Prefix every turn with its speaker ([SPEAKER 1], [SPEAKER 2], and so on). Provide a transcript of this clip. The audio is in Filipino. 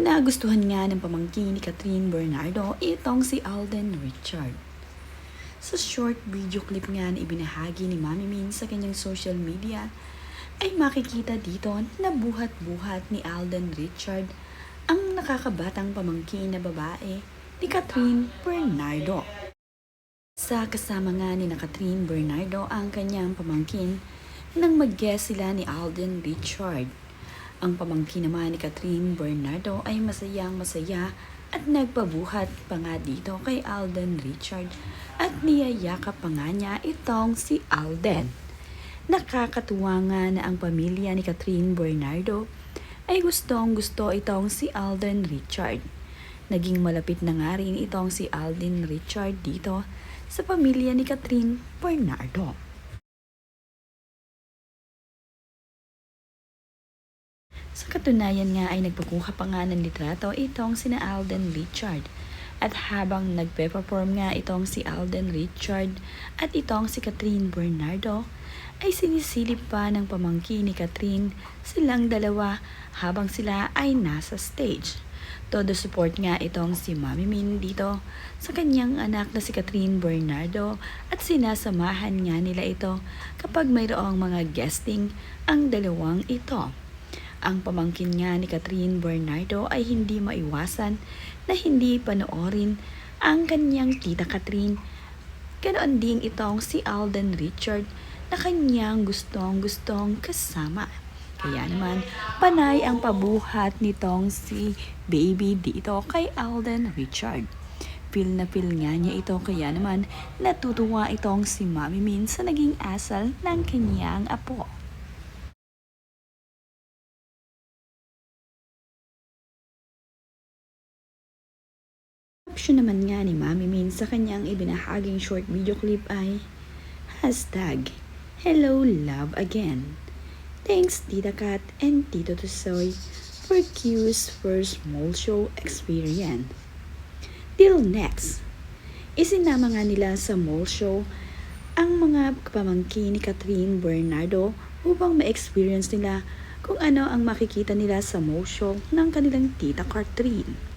[SPEAKER 1] Nagustuhan nga ng pamangkin ni Catherine Bernardo itong si Alden Richard. Sa short video clip nga na ibinahagi ni Mami Min sa kanyang social media, ay makikita dito na buhat-buhat ni Alden Richard ang nakakabatang pamangkin na babae ni Catherine Bernardo. Sa kasama nga ni Catherine Bernardo ang kanyang pamangkin nang mag-guest sila ni Alden Richard. Ang pamangkin naman ni Catherine Bernardo ay masayang-masaya at nagpabuhat pa nga dito kay Alden Richard at niyayakap pa nga niya itong si Alden. Nakakatuwa nga na ang pamilya ni Catherine Bernardo ay gustong-gusto itong si Alden Richard. Naging malapit na nga rin itong si Alden Richard dito sa pamilya ni Catherine Bernardo. Sa katunayan nga ay nagpakuha pa nga ng litrato itong sina Alden Richard. At habang nagpe-perform nga itong si Alden Richard at itong si Catherine Bernardo, ay sinisilip pa ng pamangkin ni Catherine silang dalawa habang sila ay nasa stage. Todo support nga itong si Mami Min dito sa kanyang anak na si Catherine Bernardo at sinasamahan nga nila ito kapag mayroong mga guesting ang dalawang ito. Ang pamangkin nga ni Catherine Bernardo ay hindi maiwasan na hindi panoorin ang kanyang tita Catherine. Ganoon din itong si Alden Richard na kanyang gustong-gustong kasama. Kaya naman, panay ang pabuhat nitong si baby dito kay Alden Richard. Feel na feel nga niya ito, kaya naman natutuwa itong si Mami Min sa naging asal ng kanyang apo. Caption naman nga ni Mami Min sa kanyang ibinahaging short video clip ay #Hello Love Again. Thanks Tita Kat and Tito Tusoy for Q's first mall show experience. Till next, isinama nga nila sa mall show ang mga pamangkin ni Catherine Bernardo upang ma-experience nila kung ano ang makikita nila sa mall show ng kanilang Tita Catherine.